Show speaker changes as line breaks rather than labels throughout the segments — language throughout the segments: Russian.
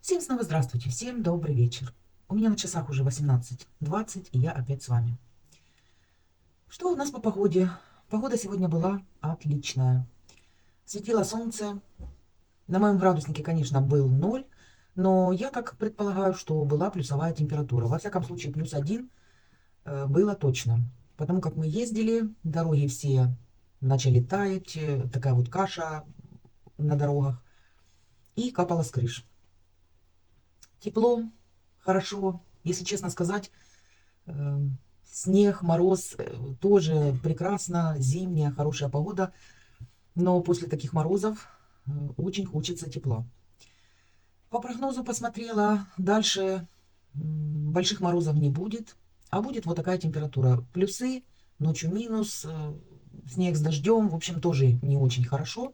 Всем снова здравствуйте, всем добрый вечер. У меня на часах уже 18:20, и я опять с вами. Что у нас по погоде? Погода сегодня была отличная. Светило солнце. На моем градуснике, конечно, был 0, но я так предполагаю, что была плюсовая температура. Во всяком случае, +1 было точно. Потому как мы ездили, дороги все начали таять, такая вот каша на дорогах, и капало с крыш. Тепло, хорошо. Если честно сказать, э, снег, мороз, тоже прекрасно, зимняя, хорошая погода. Но после таких морозов очень хочется тепла. По прогнозу посмотрела, дальше больших морозов не будет, а будет вот такая температура. Плюсы, ночью минус, снег с дождем, в общем, тоже не очень хорошо.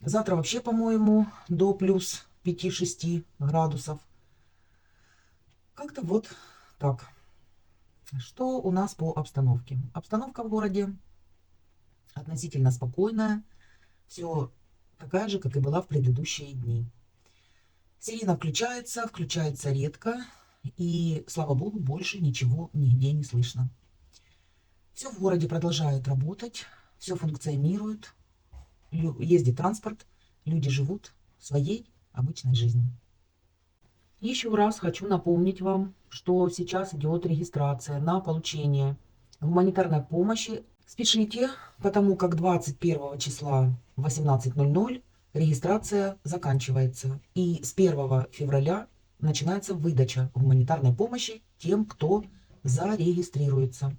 Завтра вообще, по-моему, до плюс 5-6 градусов. Как-то вот так. Что у нас по обстановке? Обстановка в городе относительно спокойная. Все такая же, как и была в предыдущие дни. Сирена включается редко. И, слава богу, больше ничего нигде не слышно. Все в городе продолжает работать. Все функционирует. Ездит транспорт. Люди живут своей обычной жизнью. Еще раз хочу напомнить вам, что сейчас идет регистрация на получение гуманитарной помощи. Спешите, потому как 21 числа в 18:00 регистрация заканчивается. И с 1 февраля начинается выдача гуманитарной помощи тем, кто зарегистрируется.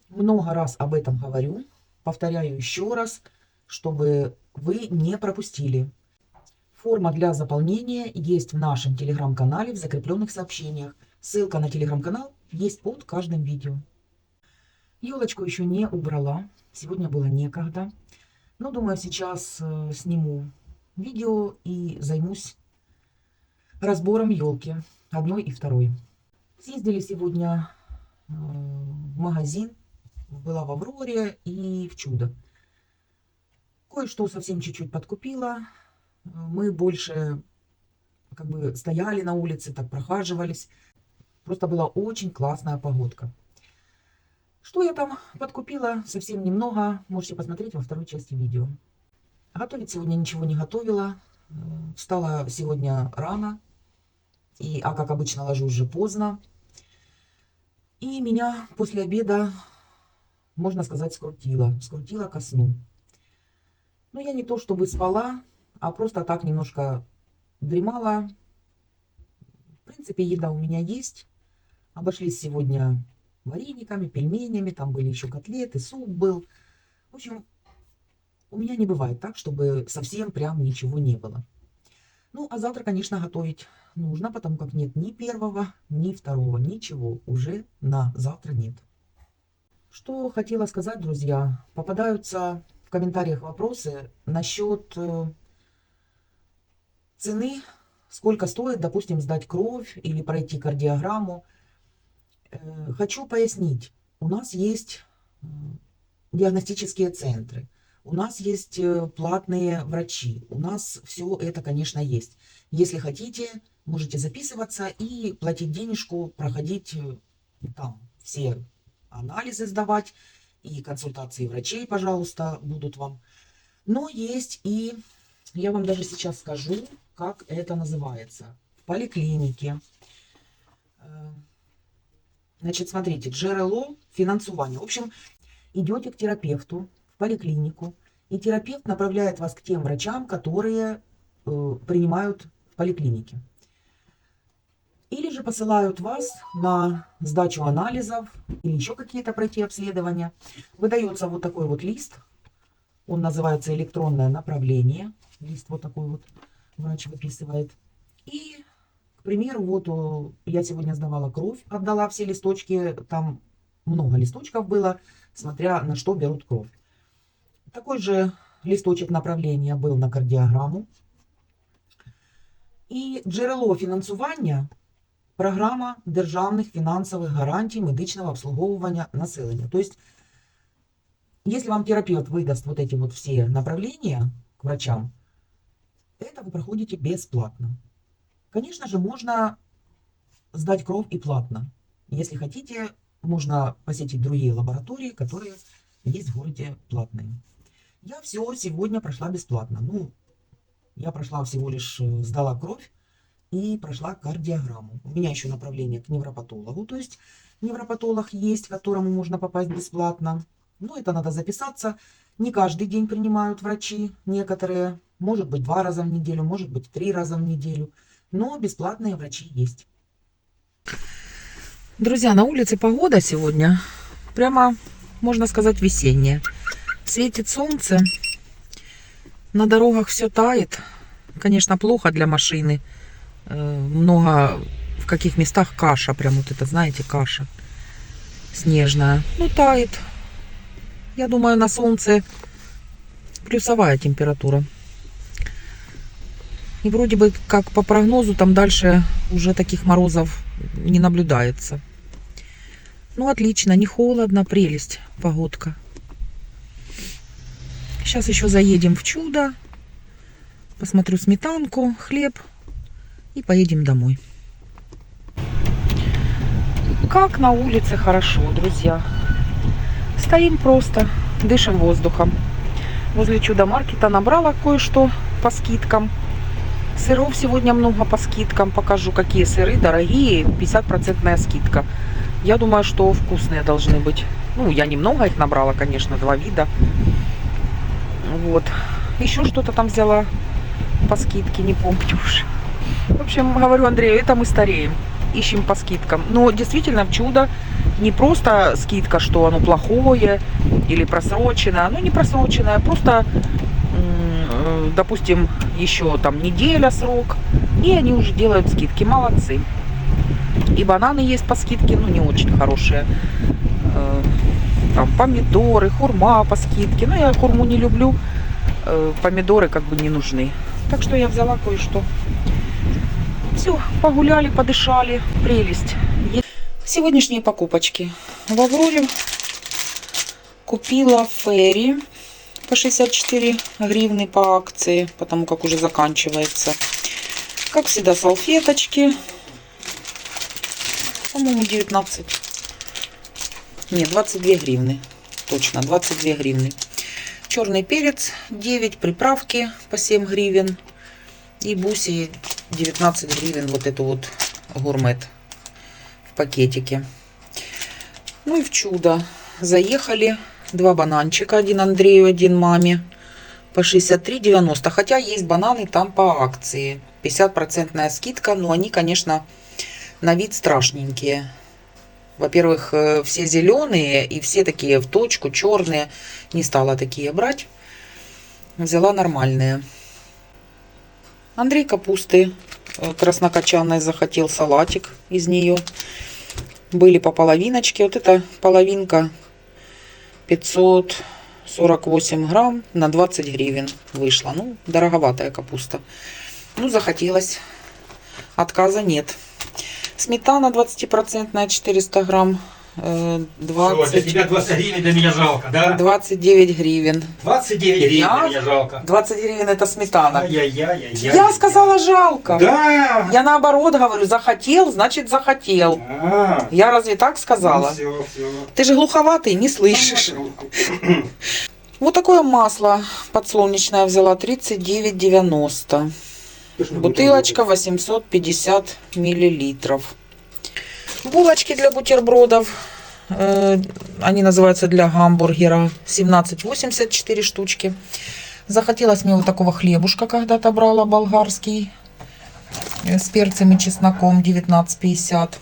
Много раз об этом говорю. Повторяю еще раз, чтобы вы не пропустили. Форма для заполнения есть в нашем телеграм-канале в закрепленных сообщениях. Ссылка на телеграм-канал есть под каждым видео. Елочку еще не убрала. Сегодня было некогда. Но думаю, сейчас сниму видео и займусь разбором елки. Одной и второй. Съездили сегодня в магазин. Была в Авроре и в Чудо. Кое-что совсем чуть-чуть подкупила. Мы больше как бы стояли на улице, так прохаживались. Просто была очень классная погодка. Что я там подкупила? Совсем немного. Можете посмотреть во второй части видео. Готовить сегодня ничего не готовила. Встала сегодня рано. А как обычно ложусь уже поздно. И меня после обеда, можно сказать, скрутило. Скрутило ко сну. Но я не то чтобы спала, а просто так немножко дремала. В принципе, еда у меня есть. Обошлись сегодня варениками, пельменями. Там были еще котлеты, суп был. В общем, у меня не бывает так, чтобы совсем прям ничего не было. Ну, а завтра, конечно, готовить нужно, потому как нет ни первого, ни второго, ничего уже на завтра нет. Что хотела сказать, друзья, попадаются в комментариях вопросы насчет цены, сколько стоит, допустим, сдать кровь или пройти кардиограмму. Хочу пояснить, у нас есть диагностические центры, у нас есть платные врачи, у нас все это, конечно, есть. Если хотите, можете записываться и платить денежку, проходить там все анализы сдавать, и консультации врачей, пожалуйста, будут вам. Но есть и, я вам даже сейчас скажу, как это называется, в поликлинике. Значит, смотрите, GRLO, финансование. В общем, идете к терапевту в поликлинику, и терапевт направляет вас к тем врачам, которые принимают в поликлинике. Или же посылают вас на сдачу анализов или еще какие-то пройти обследования. Выдается вот такой вот лист. Он называется электронное направление. Лист вот такой вот врач выписывает. И, к примеру, вот я сегодня сдавала кровь, отдала все листочки. Там много листочков было, смотря на что берут кровь. Такой же листочек направления был на кардиограмму. І джерело фінансування – програма державних фінансових гарантій медичного обслуговування населення. То есть, если вам терапевт выдаст вот эти вот все направления к врачам, это вы проходите бесплатно. Конечно же, можно сдать кровь и платно. Если хотите, можно посетить другие лаборатории, которые есть в городе платные. Я все сегодня прошла бесплатно. Ну, я прошла всего лишь, сдала кровь и прошла кардиограмму. У меня еще направление к невропатологу, то есть невропатолог есть, к которому можно попасть бесплатно. Но это надо записаться. Не каждый день принимают врачи, некоторые. Может быть 2 раза в неделю, может быть 3 раза в неделю. Но бесплатные врачи есть. Друзья, на улице погода сегодня прямо, можно сказать, весенняя. Светит солнце, на дорогах все тает. Конечно, плохо для машины. Много в каких местах каша, прям вот это, знаете, каша снежная. Ну, тает. Я думаю, на солнце плюсовая температура. И вроде бы, как по прогнозу, там дальше уже таких морозов не наблюдается. Ну, отлично, не холодно, прелесть, погодка. Сейчас еще заедем в Чудо, посмотрю сметанку, хлеб и поедем домой. Как на улице хорошо, друзья. Стоим просто, дышим воздухом. Возле Чудо-маркета набрала кое-что по скидкам. Сыров сегодня много по скидкам. Покажу, какие сыры дорогие. 50% скидка. Я думаю, что вкусные должны быть. Ну, я немного их набрала, конечно, 2 вида. Вот. Еще что-то там взяла по скидке, не помню уже. В общем, говорю Андрею, это мы стареем. Ищем по скидкам. Но действительно в Чудо не просто скидка, что оно плохое или просроченное. Оно не просроченное, просто, допустим, еще там неделя срок. И они уже делают скидки. Молодцы. И бананы есть по скидке, ну не очень хорошие. Там помидоры, хурма по скидке. Но я хурму не люблю. Помидоры как бы не нужны. Так что я взяла кое-что. Все, погуляли, подышали. Прелесть. Сегодняшние покупочки. В Авроре купила ферри по 64 гривны по акции, потому как уже заканчивается. Как всегда, салфеточки. По-моему, 19. Нет, 22 гривны. Точно, 22 гривны. Черный перец 9, приправки по 7 гривен. И буси 19 гривен, вот эту вот гурмет в пакетике. Ну и в Чудо заехали. 2 бананчика, один Андрею, один маме. По 63,90. Хотя есть бананы там по акции. 50% скидка, но они, конечно, на вид страшненькие. Во-первых, все зеленые и все такие в точку, черные. Не стала такие брать. Взяла нормальные. Андрей капусты краснокочанной захотел, салатик из нее. Были по половиночке. Вот эта половинка 548 грамм на 20 гривен вышла. Ну, дороговатая капуста. Ну, захотелось. Отказа нет. Сметана 20% 400 грамм. 20...
Что, для тебя 20 гривен для меня жалко, да?
29 гривен.
29 гривен для меня жалко.
20 гривен это сметана.
Ай-яй-яй-яй.
Я сказала жалко.
Да.
Я наоборот говорю, захотел, значит захотел. Я разве так сказала?
Ну, все.
Ты же глуховатый, не слышишь. Вот такое масло подсолнечное взяла, 39,90. Бутылочка 850 миллилитров. Булочки для бутербродов. Они называются для гамбургера. 17,84 штучки. Захотелось мне вот такого хлебушка, когда-то брала, болгарский. С перцем и чесноком, 19,50.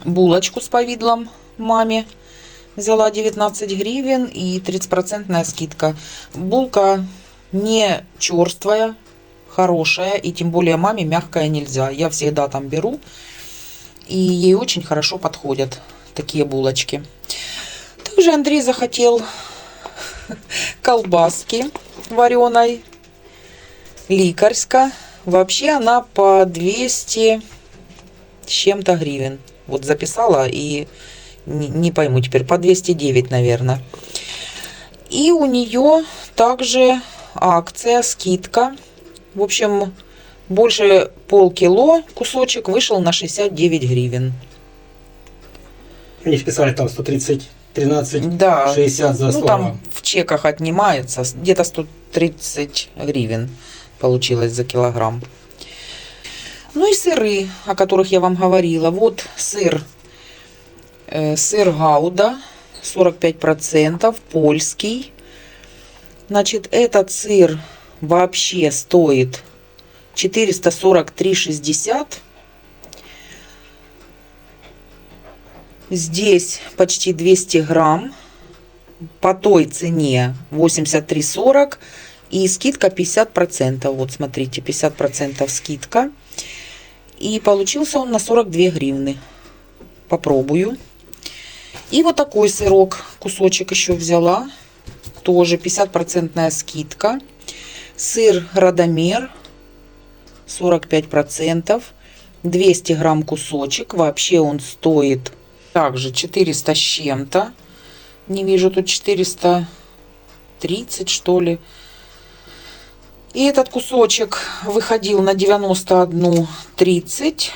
Булочку с повидлом маме взяла, 19 гривен и 30% скидка. Булка не черствая, хорошая, и тем более маме мягкая нельзя. Я всегда там беру, и ей очень хорошо подходят такие булочки. Также Андрей захотел колбаски вареной, ликарска. Вообще она по 200 с чем-то гривен. Вот записала и не пойму теперь, по 209, наверное. И у нее также акция, скидка. В общем, Больше полкило кусочек вышел на 69 гривен.
Они вписали там 130, 13,
Да,
60 за 100
ну там
грамм.
в чеках отнимается, где-то 130 гривен получилось за килограмм. Ну и сыры, о которых я вам говорила. Вот сыр, сыр Гауда, 45%, польский. Значит, этот сыр вообще стоит 443,60. Здесь почти 200 грамм. По той цене 83,40. И скидка 50%. Вот смотрите, 50% скидка. И получился он на 42 гривны. Попробую. И вот такой сырок. Кусочек еще взяла. Тоже 50% скидка. Сыр Радомер. 45%. 200 грамм кусочек. Вообще он стоит также 400 с чем-то. Не вижу, тут 430, что ли. И этот кусочек выходил на 91,30,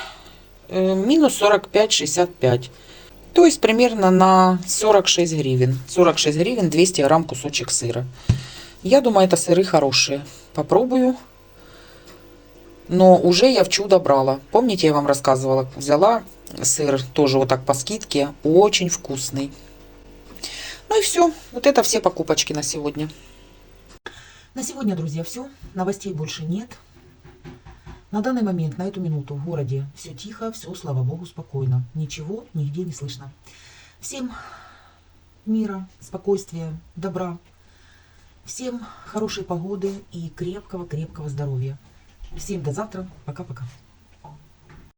минус 45,65. То есть примерно на 46 гривен. 46 гривен 200 грамм кусочек сыра. Я думаю, это сыры хорошие. Попробую. Но уже я в чудо брала. Помните, я вам рассказывала? Взяла сыр тоже вот так по скидке. Очень вкусный. Ну и все. Вот это все покупочки на сегодня. На сегодня, друзья, все. Новостей больше нет. На данный момент, на эту минуту в городе все тихо, все, слава богу, спокойно. Ничего нигде не слышно. Всем мира, спокойствия, добра. Всем хорошей погоды и крепкого-крепкого здоровья. Всем до завтра. Пока-пока.